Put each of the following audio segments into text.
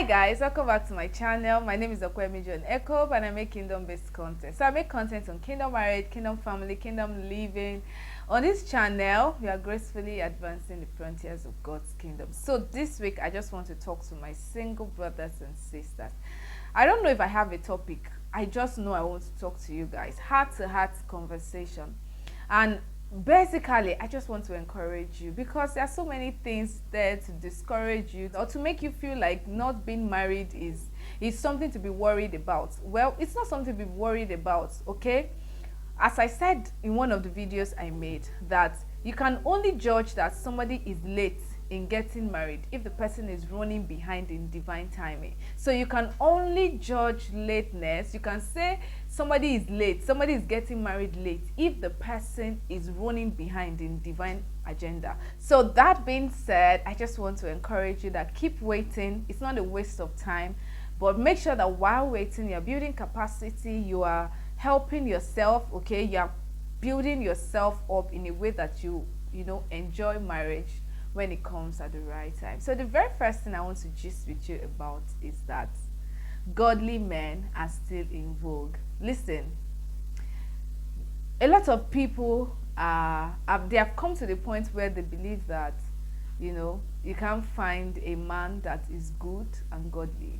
Hi guys, welcome back to my channel. My name is Okwemi John Echo and I make kingdom-based content. So I make content on kingdom marriage, kingdom family, kingdom living. On this channel, we are gracefully advancing the frontiers of God's kingdom. So this week, I just want to talk to my single brothers and sisters. I don't know if I have a topic. I just know I want to talk to you guys. Heart-to-heart conversation. And basically, I just want to encourage you because there are so many things there to discourage you or to make you feel like not being married is something to be worried about. Well, it's not something to be worried about, okay? As I said in one of the videos I made, that you can only judge that somebody is late in getting married if the person is running behind in divine timing. So you can only judge lateness. You can say somebody is late, somebody is getting married late if the person is running behind in divine agenda. So that being said, I just want to encourage you that keep waiting. It's not a waste of time, but make sure that while waiting, you're building capacity, you are helping yourself, okay? You're building yourself up in a way that you enjoy marriage when it comes at the right time. So the very first thing I want to gist with you about is that godly men are still in vogue. Listen, a lot of people they have come to the point where they believe that you can't find a man that is good and godly.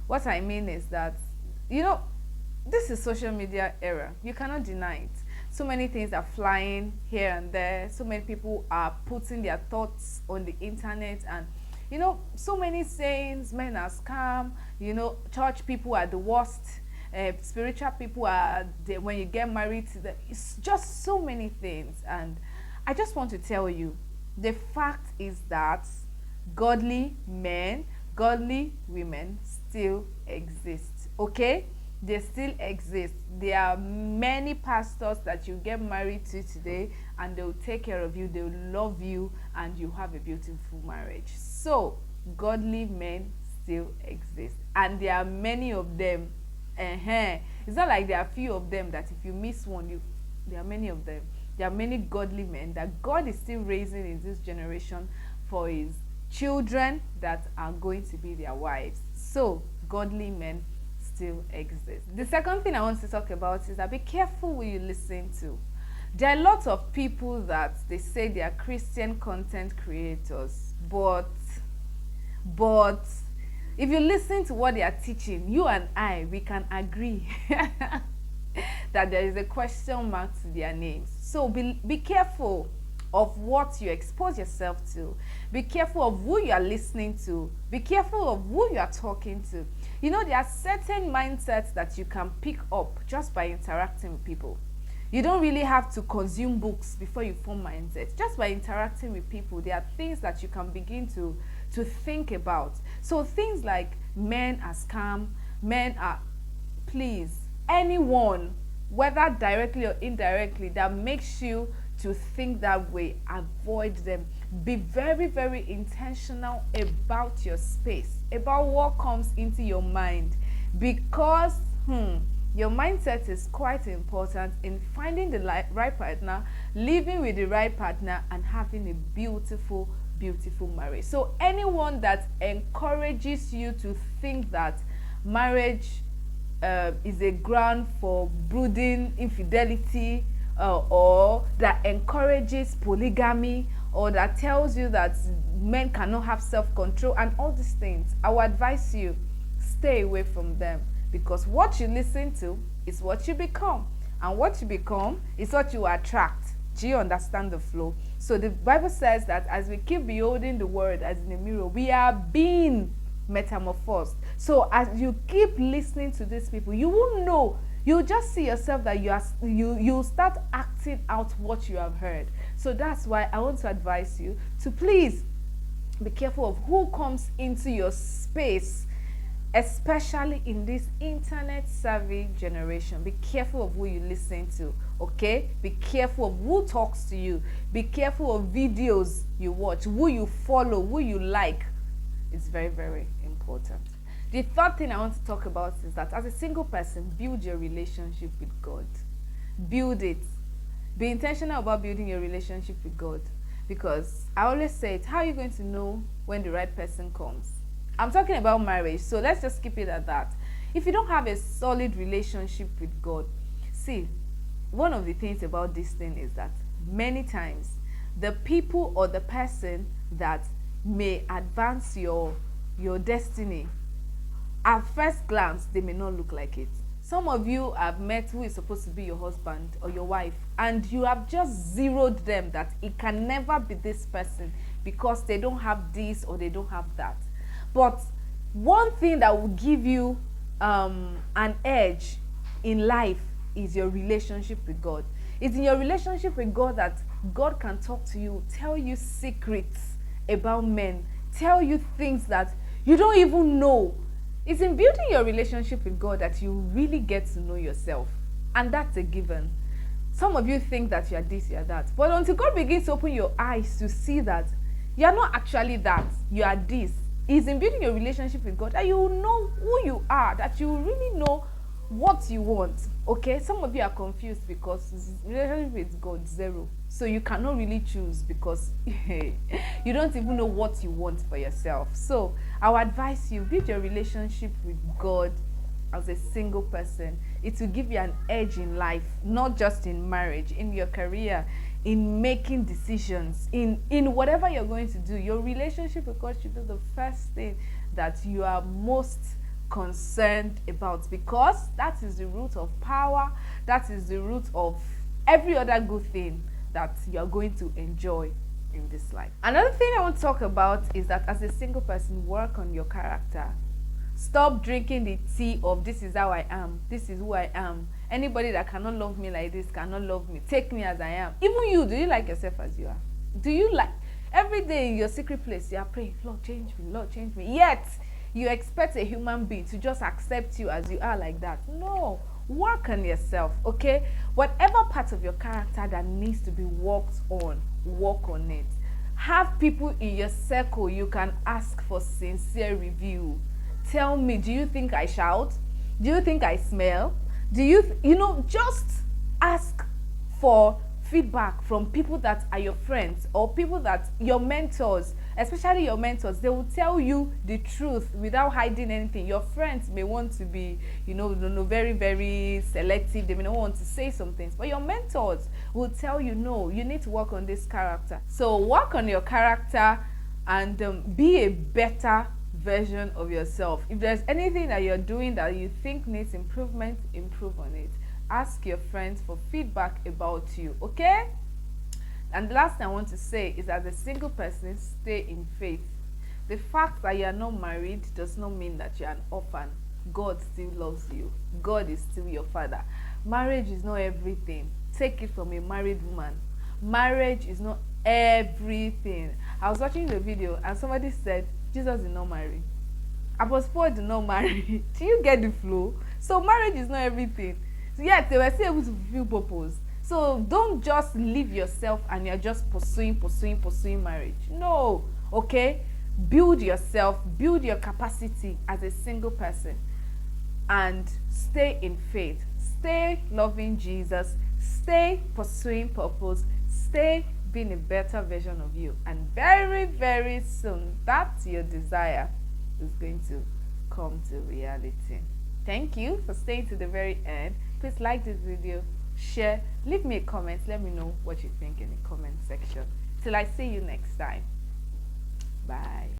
What I mean is that this is social media era. You cannot deny it. So many things are flying here and there. So many people are putting their thoughts on the internet, and so many sayings. Men are scam. Church people are the worst. Spiritual people are when you get married. It's just so many things, and I just want to tell you, the fact is that godly men, godly women still exist. Okay. They still exist. There are many pastors that you get married to today and they'll take care of you, they'll love you, and you have a beautiful marriage. So godly men still exist, and there are many of them. It's not like there are few of them that if you miss one, there are many of them. There are many godly men that God is still raising in this generation for his children that are going to be their wives. So godly men still exist. The second thing I want to talk about is that be careful who you listen to. There are lots of people that they say they are Christian content creators, but if you listen to what they are teaching, you and we can agree that there is a question mark to their names. So be careful of what you expose yourself to. Be careful of who you are listening to. Be careful of who you are talking to. There are certain mindsets that you can pick up just by interacting with people. You don't really have to consume books before you form mindsets. Just by interacting with people, there are things that you can begin to think about. So things like men are scam, men are, please, anyone, whether directly or indirectly, that makes you to think that way, avoid them. Be very, very intentional about your space, about what comes into your mind, because your mindset is quite important in finding the right partner, living with the right partner, and having a beautiful marriage. So anyone that encourages you to think that marriage is a ground for brooding infidelity, or that encourages polygamy, or that tells you that men cannot have self-control and all these things, I would advise you, stay away from them, because what you listen to is what you become, and what you become is what you attract. Do you understand the flow? So the Bible says that as we keep beholding the word as in a mirror, we are being metamorphosed. So as you keep listening to these people, you will know. You'll just see yourself that you'll start acting out what you have heard. So that's why I want to advise you to please be careful of who comes into your space, especially in this internet savvy generation. Be careful of who you listen to, okay? Be careful of who talks to you. Be careful of videos you watch, who you follow, who you like. It's very, very important. The third thing I want to talk about is that as a single person, build your relationship with God. Build it. Be intentional about building your relationship with God. Because I always say it, how are you going to know when the right person comes? I'm talking about marriage, so let's just keep it at that. If you don't have a solid relationship with God, see, one of the things about this thing is that many times the people or the person that may advance your destiny, at first glance they may not look like it. Some of you have met who is supposed to be your husband or your wife, and you have just zeroed them that it can never be this person because they don't have this or they don't have that. But one thing that will give you an edge in life is your relationship with God. It's in your relationship with God that God can talk to you, tell you secrets about men, tell you things that you don't even know. It's in building your relationship with God that you really get to know yourself. And that's a given. Some of you think that you are this, you are that. But until God begins to open your eyes to see that you are not actually that, you are this. It's in building your relationship with God that you will know who you are, that you will really know what you want. Okay, some of you are confused because relationship with God, zero. So you cannot really choose because you don't even know what you want for yourself. So I would advise you, build your relationship with God as a single person. It will give you an edge in life, not just in marriage, in your career, in making decisions, in whatever you're going to do. Your relationship with God should be the first thing that you are most concerned about, because that is the root of power, that is the root of every other good thing that you're going to enjoy in this life. Another thing I want to talk about is that as a single person, work on your character. Stop drinking the tea of this is how I am, this is who I am. Anybody that cannot love me like this cannot love me. Take me as I am. Even you, do you like yourself as you are? Do you like, every day in your secret place you are praying, Lord change me, Lord change me, yet you expect a human being to just accept you as you are like that? No. Work on yourself, okay? Whatever part of your character that needs to be worked on, work on it. Have people in your circle you can ask for sincere review. Tell me, do you think I shout? Do you think I smell? Do you, just ask for feedback from people that are your friends or people that your mentors, especially your mentors. They will tell you the truth without hiding anything. Your friends may want to be, very, very selective. They may not want to say some things, but your mentors will tell you, no, you need to work on this character. So work on your character and be a better version of yourself. If there's anything that you're doing that you think needs improvement, improve on it. Ask your friends for feedback about you, okay? And the last thing I want to say is, as a single person, stay in faith. The fact that you are not married does not mean that you are an orphan. God still loves you. God is still your father. Marriage is not everything. Take it from a married woman. Marriage is not everything. I was watching the video and somebody said, Jesus did not marry. Apostle Paul did not marry. Do you get the flow? So marriage is not everything. So yet they were still able to fulfill purpose. So don't just leave yourself and you're just pursuing marriage. No, okay? Build yourself, build your capacity as a single person, and stay in faith. Stay loving Jesus. Stay pursuing purpose. Stay being a better version of you. And very, very soon, that's your desire is going to come to reality. Thank you for staying to the very end. Please like this video, share, leave me a comment. Let me know what you think in the comment section. Till I see you next time. Bye.